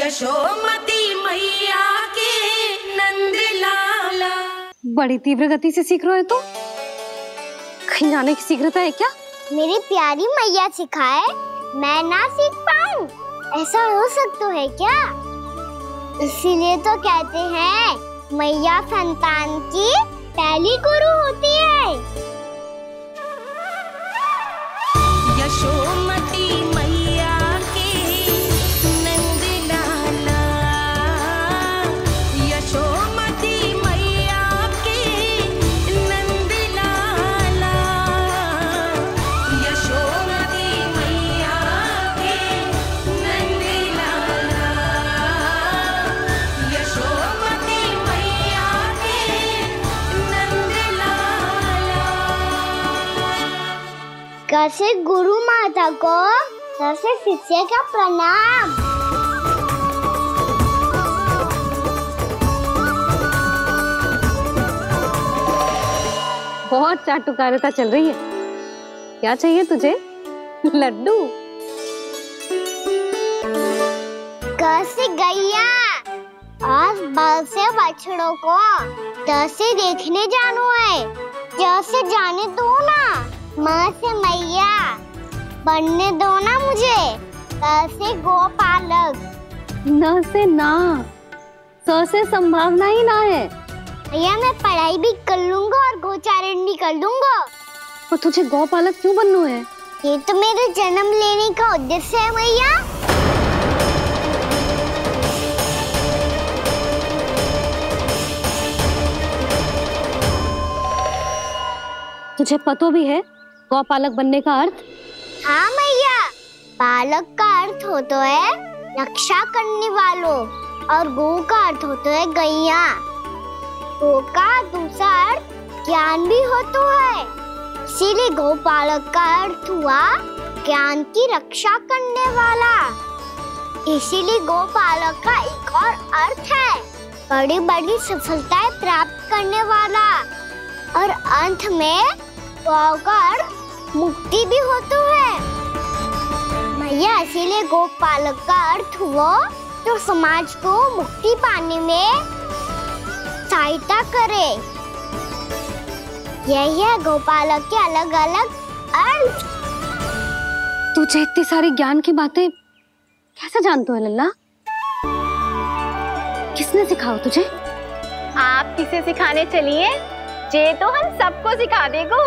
यशोमती मैया के नंद लाला। बड़ी तीव्र गति से सीख रहे हो तो कहीं जाने की शीघ्रता है क्या? मेरी प्यारी मैया सिखाए, मैं ना सीख पाऊं, ऐसा हो सकता है क्या? इसीलिए तो कहते हैं मैया संतान की पहली गुरु होती है। यशोमती मैया के नंद लाला, यशोमती मैया के नंद लाला, यशोमती मैया के नंद लाला, यशोमती मैया के नंद लाला। कैसे गुरु माता को सबसे शिष्य का प्रणाम। बहुत चाटुकारिता चल रही है। क्या चाहिए तुझे? लड्डू? कैसे गैया आज बल से बछड़ों को कैसे देखने जानो है, कैसे जाने दो ना, माँ से मैया बनने दो ना मुझे, कैसे गोपालक। न से ना, स से संभावना ही ना है। भैया मैं पढ़ाई भी कर लूंगा और गोचारण भी कर लूंगा। तो तुझे गौपालक क्यों बनना है? ये तो मेरे जन्म लेने का उद्देश्य है मैया। तुझे पता भी है गौपालक बनने का अर्थ? हाँ मैया, पालक का अर्थ होता है रक्षा करने वालों और गौ का अर्थ होता है गैया। गौ का दूसरा अर्थ ज्ञान भी होता है, इसीलिए गौपालक का अर्थ हुआ ज्ञान की रक्षा करने वाला। इसीलिए गौपालक का एक और अर्थ है बड़ी बड़ी सफलताएं प्राप्त करने वाला, और अंत में गौ का अर्थ मुक्ति भी होता है मैया। इसीलिए गोपालक का अर्थ हुआ जो समाज को मुक्ति पाने में सहायता करे। यही है गोपालक के अलग अलग अर्थ। तुझे इतनी सारी ज्ञान की बातें कैसे जानते हो लल्ला? किसने सिखाओ तुझे? आप किसे सिखाने चलिए, जे तो हम सबको सिखा देगो।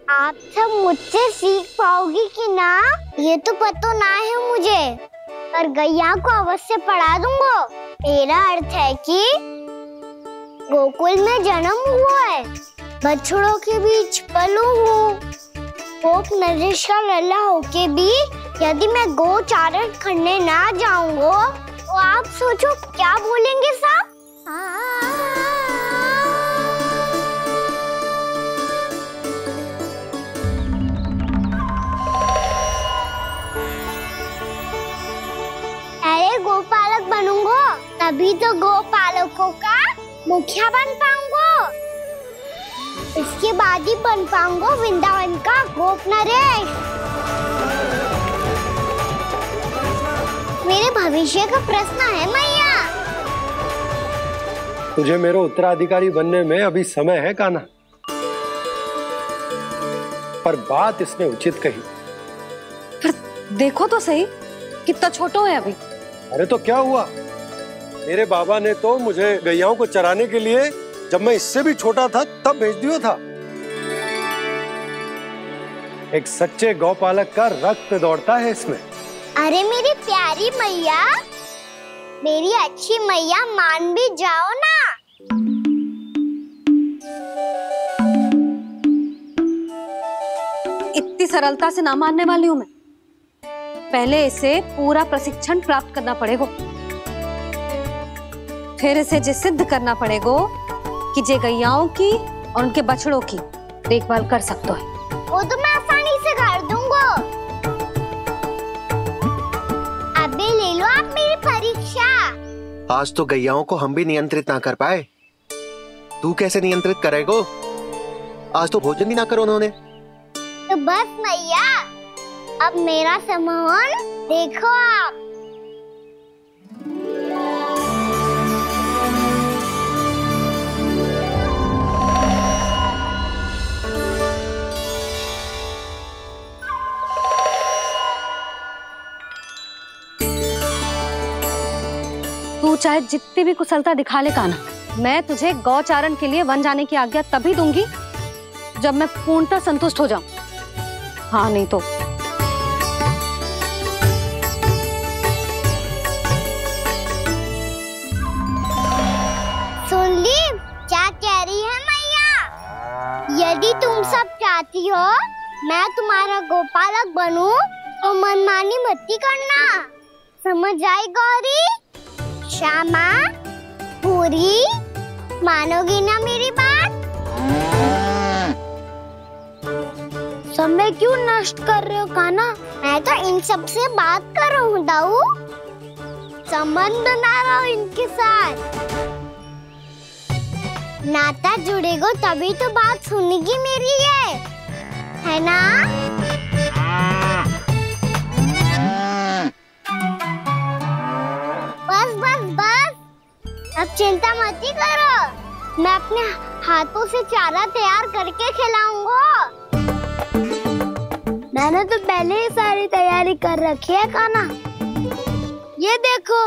आप सब मुझसे सीख पाओगी कि ना ये तो पता ना है मुझे, पर गैया को अवश्य पढ़ा दूंगा। मेरा अर्थ है कि गोकुल में जन्म हुआ है, बछड़ों के बीच पलू हूँ, गोप नरेश का लल्ला होके भी यदि मैं गोचारण करने ना जाऊंगा तो आप सोचो क्या बोलेंगे साहब? अरे गोपालक बनूंगा तभी तो गोपालकों का मुखिया बन पाऊंगा, इसके बाद ही बन पाऊंगा वृंदावन का गोप नरेश। मेरे भविष्य का प्रश्न है मैया। तुझे मेरा उत्तराधिकारी बनने में अभी समय है कान्हा, पर बात इसने उचित कही। पर देखो तो सही कितना छोटा है अभी। अरे तो क्या हुआ, मेरे बाबा ने तो मुझे गैयाओं को चराने के लिए जब मैं इससे भी छोटा था तब भेज दिया था। एक सच्चे गौपालक का रक्त दौड़ता है इसमें। अरे मेरी प्यारी मैया, मेरी अच्छी मैया, मान भी जाओ ना। इतनी सरलता से ना मानने वाली हूं मैं। पहले इसे पूरा प्रशिक्षण प्राप्त करना पड़ेगा, फिर इसे जे सिद्ध करना पड़ेगा कि जे गैयाओं की और उनके बछड़ों की देखभाल कर सकते है। वो तो मैं आसानी से कर दूंगा। अबे ले लो आप मेरी परीक्षा। आज तो गैयाओं को हम भी नियंत्रित ना कर पाए, तू कैसे नियंत्रित करेगो? आज तो भोजन ही ना करो उन्होंने। तो बस मैया, अब मेरा सम्मान देखो आप। तू चाहे जितनी भी कुशलता दिखा ले कान्हा, मैं तुझे गौचारण के लिए वन जाने की आज्ञा तभी दूंगी जब मैं पूर्णतः संतुष्ट हो जाऊं। हाँ नहीं तो सुन ली क्या कह रही है मैया? यदि तुम सब चाहती हो मैं तुम्हारा गोपालक बनूं तो मनमानी मत करना, समझ आई गौरी? श्यामा, पूरी, मानोगी ना मेरी बात? समय क्यों नष्ट कर रहे हो कान्हा? मैं तो इन सब से बात कर रहा हूँ दाऊ, संबंध बना रहा हूँ इनके साथ। नाता जुड़ेगा तभी तो बात सुनेगी मेरी है ना? बस बस बस, अब चिंता मत ही करो, मैं अपने हाथों से चारा तैयार करके खिलाऊंगा। मैंने तो पहले ही सारी तैयारी कर रखी है कान्हा, ये देखो।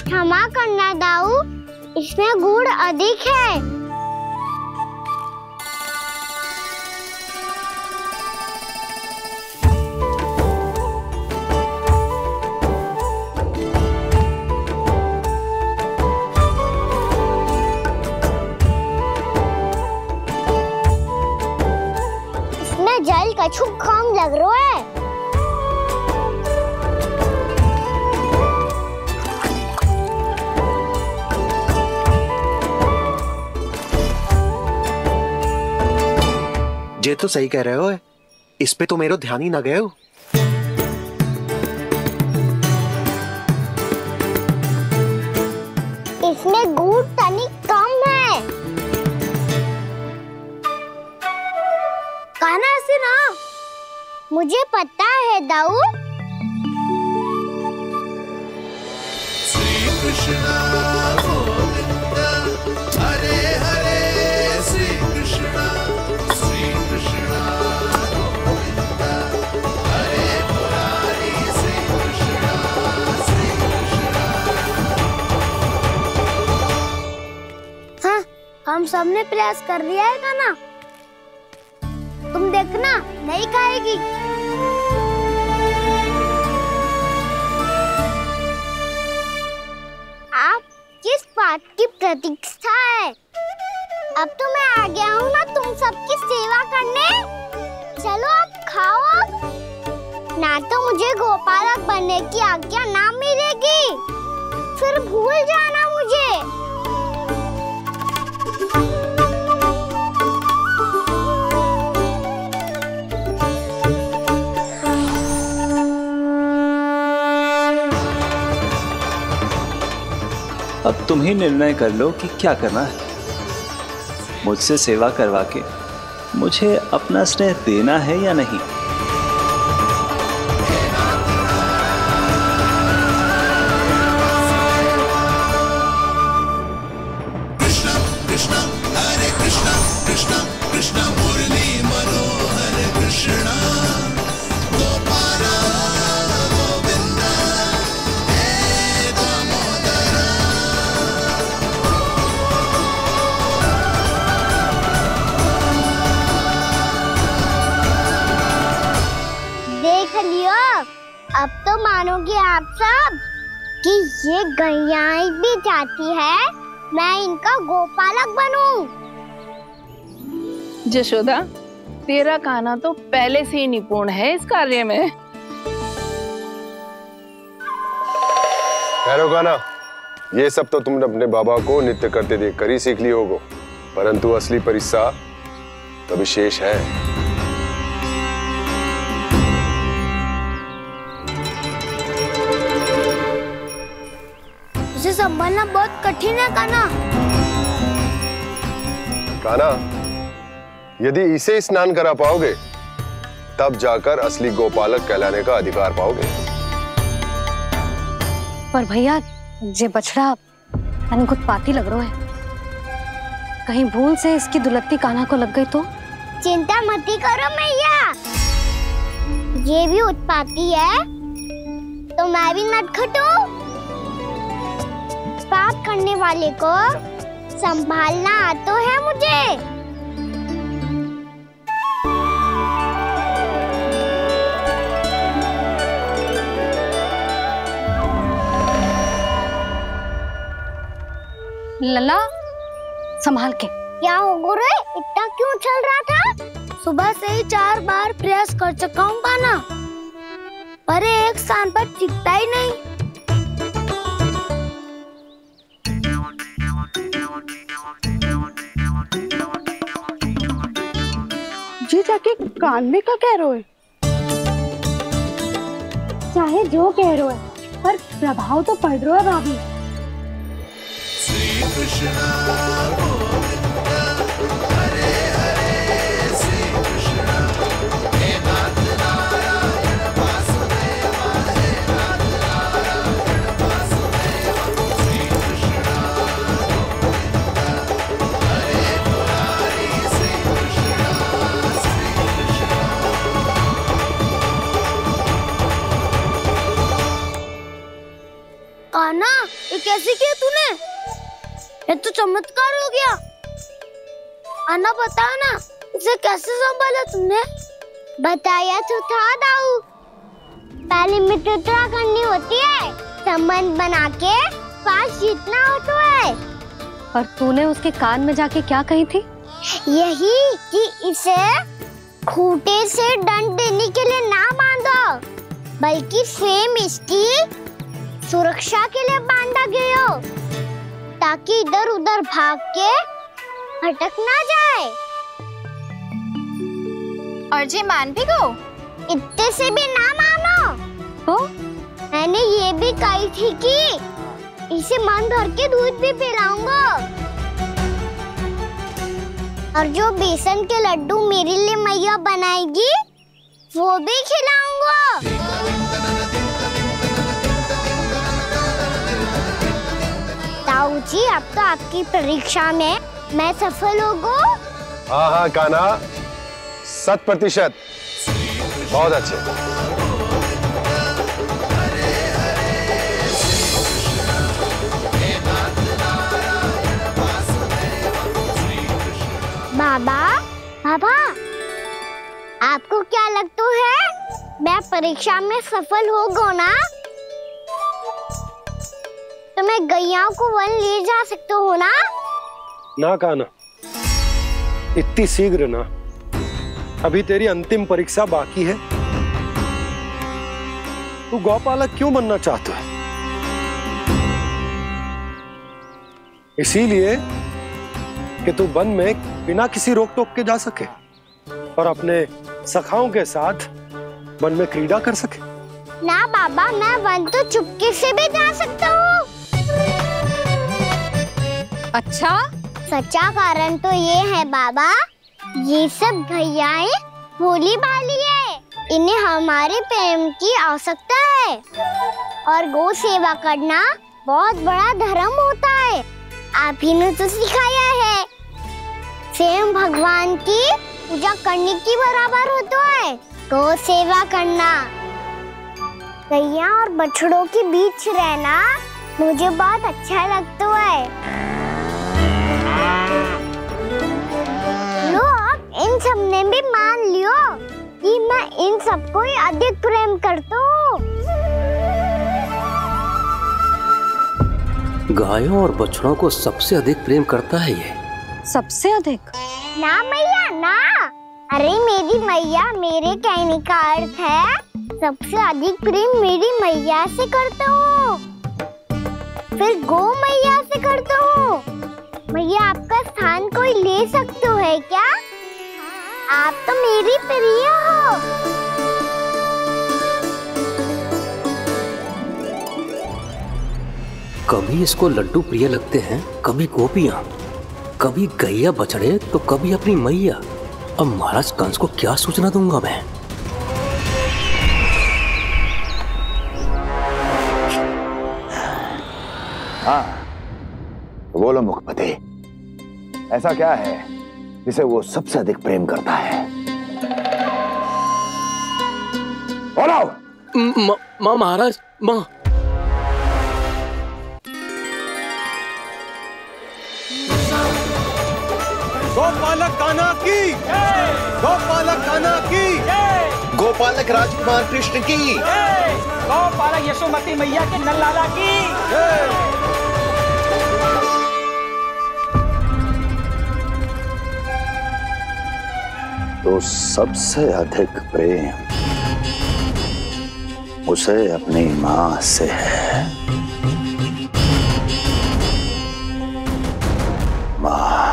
क्षमा करना दाऊ, इसमें गुड़ अधिक है। इसमें जल कछु कम लग रहा है। ये तो सही कह रहे हो, इस पे तो मेरो ध्यान ही ना गए हो। इसमें गुड़ तनिक कम है। कान्हा ऐसे ना, मुझे पता है दाऊ। श्री कृष्णा गोविंद हरे हरे, श्री कृष्णा गोविंद हरे मुरारी, श्री कृष्णा हाँ, हम सबने प्रयास कर लिया है कान्हा, तुम देखना नहीं खाएगी। आप किस बात की प्रतीक्षा है? अब तो मैं आ गया हूँ ना तुम सबकी सेवा करने। चलो अब खाओ अब। ना तो मुझे गोपालक बनने की आज्ञा ना मिलेगी, फिर भूल जाना मुझे। अब तुम ही निर्णय कर लो कि क्या करना है। मुझसे सेवा करवा के मुझे अपना स्नेह देना है या नहीं। कृष्ण कृष्ण हरे कृष्ण, कृष्ण कृष्ण मुरली मनोहर कृष्ण, गोपाला गोविंद हे दामोदर। देख लियो, अब तो मानोगे आप सब कि ये गैयाएं भी चाहती है मैं इनका गोपालक बनूं। जशोदा, तेरा कान्हा तो पहले से ही निपुण है इस कार्य में। खैर कान्हा, ये सब तो तुमने अपने बाबा को नृत्य करते देख कर ही सीख ली होगो, परंतु असली परिश्रम तो विशेष है। उसे संभालना बहुत कठिन है कान्हा। कान्हा, यदि इसे स्नान करा पाओगे तब जाकर असली गोपालक कहलाने का अधिकार पाओगे। पर भैया, ये बछड़ा कुछ पाती लग रहा है। कहीं भूल से इसकी दुलत्ती कान्हा को लग गई तो? चिंता मत करो मैया, ये भी उत्पाती है तो मैं भी नटखट हूँ। पाप करने वाले को संभालना आता है मुझे। लला संभाल के। क्या हो गुरु, इतना क्यों चल रहा था? सुबह से ही 4 बार प्रयास कर चुका हूँ कान्हा, पर एक स्थान पर टिकता ही नहीं। जी जाके कान का कह रहे हो? चाहे जो कह रहे हो, पर प्रभाव तो पड़ रहा है भाभी। श्री कृष्ण गोविंद हरे हरे, श्री कृष्ण हे नाथ नारायण वासुदेव, हे नाथ नारायण वासुदेव, श्री कृष्ण गोविंद हरे मुरारी, श्री कृष्ण कान्हा, ये कैसे किया तूने? ये तो चमत्कार हो गया। आना बता ना, इसे कैसे संभाला तुमने? बताया तो था दाऊ, पहले मित्रता करनी होती है, संबंध बना के पास जीतना होता है। पर तूने उसके कान में जाके क्या कही थी? यही कि इसे खूंटे से दंड देने के लिए ना बांधो, बल्कि स्वयं इसकी सुरक्षा के लिए बांधा गया हो, ताकि इधर उधर भाग के भटक ना जाए। और जी मान भी गो? इतने से भी ना मानो। तो मैंने ये भी कही थी कि इसे मन भर के दूध भी पिलाऊंगा, और जो बेसन के लड्डू मेरे लिए मैया बनाएगी वो भी खिलाऊंगा। ताऊ जी, अब तो आपकी परीक्षा में मैं सफल होगा। हाँ हाँ कान्हा, 100%। बहुत अच्छे। बाबा, बाबा, आपको क्या लगता है मैं परीक्षा में सफल होगा ना? तो मैं गैया को वन ले जा सकता हूँ ना? ना कान्हा, इतनी शीघ्र ना, अभी तेरी अंतिम परीक्षा बाकी है। तू गौपालक क्यों बनना चाहता है? इसीलिए कि तू वन में बिना किसी रोक टोक के जा सके और अपने सखाओं के साथ वन में क्रीड़ा कर सके। ना बाबा, मैं वन तो चुपके से भी जा सकता हूँ। अच्छा, सच्चा कारण तो ये है बाबा, ये सब गैयाएं भोली भाली है, इन्हें हमारे प्रेम की आवश्यकता है, और गौ सेवा करना बहुत बड़ा धर्म होता है। आप ही ने तो सिखाया है, स्वयं भगवान की पूजा करने की बराबर होता है गौ सेवा करना। गैया और बछड़ों के बीच रहना मुझे बहुत अच्छा लगता है। लो, अब इन सब ने भी मान लियो कि मैं इन सबको ही अधिक प्रेम करता हूँ। गायों और बछड़ों को सबसे अधिक प्रेम करता है ये। सबसे अधिक? ना मैया ना, अरे मेरी मैया, मेरे कहने का अर्थ है सबसे अधिक प्रेम मेरी मैया से करता हूँ, फिर गौ मैया से करता हूँ। मैया, आपका स्थान कोई ले सकते है क्या? आप तो मेरी प्रिय हो। कभी इसको लड्डू प्रिय लगते हैं, कभी गोपियां, कभी गैया बछड़े, तो कभी अपनी मैया। अब महाराज कंस को क्या सूचना दूंगा मैं? हाँ, बोलो मुखपति, ऐसा क्या है जिसे वो सबसे अधिक प्रेम करता है? बोलो। माँ महाराज, माँ। गोपालक कान्हा की, गोपालक कान्हा की, गोपालक राजकुमार कृष्ण की, गोपालक यशोमती मैया के नल्लाला की। तो सबसे अधिक प्रेम उसे अपनी मां से है। मां।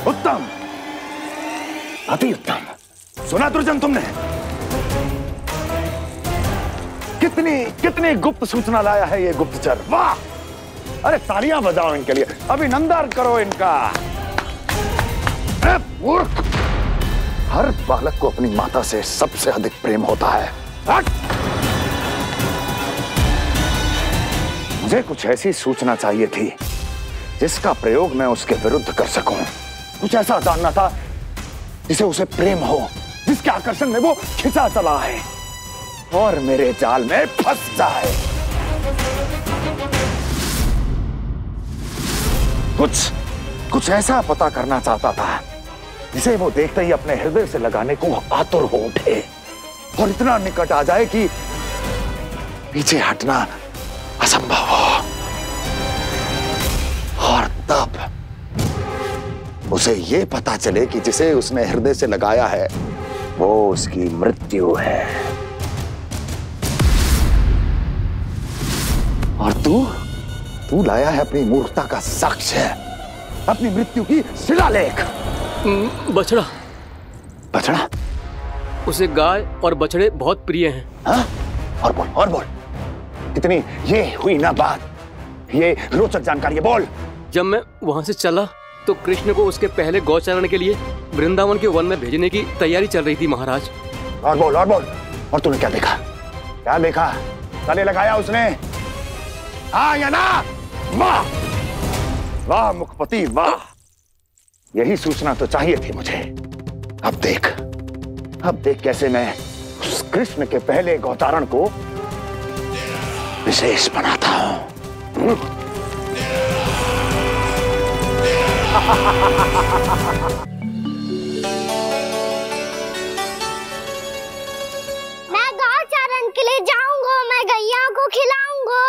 उत्तम, अति उत्तम। सुना दुर्जन तुमने? कितनी गुप्त सूचना लाया है ये गुप्तचर। वाह! अरे तालियां बजाओ इनके लिए, अभिनंदन करो इनका। मूर्ख! हर बालक को अपनी माता से सबसे अधिक प्रेम होता है। मुझे कुछ ऐसी सूचना चाहिए थी जिसका प्रयोग मैं उसके विरुद्ध कर सकूं। कुछ ऐसा जानना था जिसे उसे प्रेम हो, जिसके आकर्षण में वो खिंचा चला है और मेरे जाल में फंस जाए। कुछ ऐसा पता करना चाहता था जिसे वो देखते ही अपने हृदय से लगाने को आतुर हो उठे और इतना निकट आ जाए कि पीछे हटना असंभव हो। और तब उसे ये पता चले कि जिसे उसने हृदय से लगाया है वो उसकी मृत्यु है। और तू लाया है अपनी मूर्खता का साक्ष्य, अपनी मृत्यु की शिलालेख। बछड़ा। बछड़ा? उसे गाय और बछड़े बहुत प्रिय हैं। हाँ? और बोल। कितनी ये हुई ना बात, ये रोचक जानकारी है, बोल। जब मैं वहां से चला तो कृष्ण को उसके पहले गौचारण के लिए वृंदावन के वन में भेजने की तैयारी चल रही थी महाराज। और बोल। और तूने क्या देखा? गले लगाया उसने? हाँ या ना? वाह वाह मुखपति वाह, यही सूचना तो चाहिए थी मुझे। अब देख कैसे मैं उस कृष्ण के पहले गौचारण को विशेष बनाता हूं। मैं गौचारण के लिए जाऊंगा, मैं गैया को खिलाऊंगा,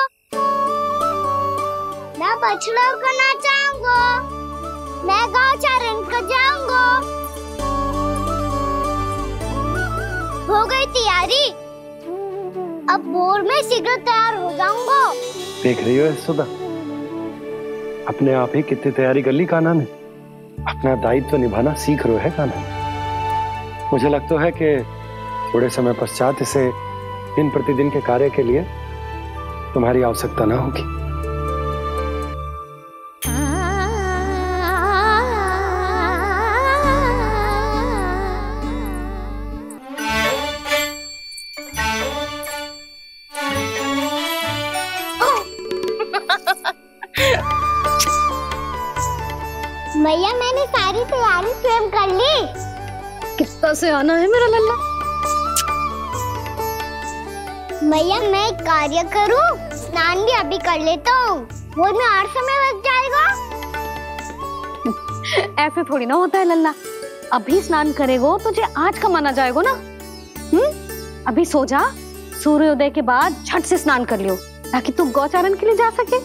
मैं बछड़ों को नचाऊंगा, मैं गौचारण को जाऊंगा। हो गई तैयारी, अब भोर में शीघ्र तैयार हो जाऊंगा। देख रही हो यशोदा, अपने आप ही कितनी तैयारी कर ली कान्हा ने। अपना दायित्व निभाना सीख रहे है कान्हा। मुझे लगता है कि थोड़े समय पश्चात इसे दिन प्रतिदिन के कार्य के लिए तुम्हारी आवश्यकता ना होगी। मैया मैंने सारी तैयारी स्वयं कर ली। कितना से आना है मेरा लल्ला? मैया मैं एक कार्य करूं, स्नान भी अभी कर लेता हूँ, वो में और समय लग जाएगा। ऐसे थोड़ी ना होता है लल्ला, अभी स्नान करेगो तुझे आज का माना जाएगा ना। अभी सो जा, सूर्योदय के बाद झट से स्नान कर लियो ताकि तू गौचारण के लिए जा सके।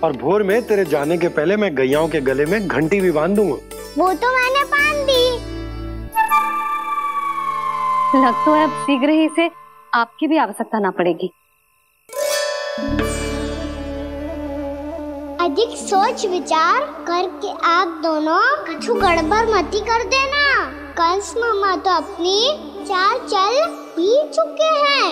और भोर में तेरे जाने के पहले मैं गैयाओं के गले में घंटी भी बांध दूंगा। वो तो मैंने बांध दी। लग तो है अब शीघ्र ही से आपकी भी आवश्यकता ना पड़ेगी। अधिक सोच विचार करके आप दोनों कछु गड़बड़ मती कर देना। कंस मामा तो अपनी चाल चल भी चुके हैं।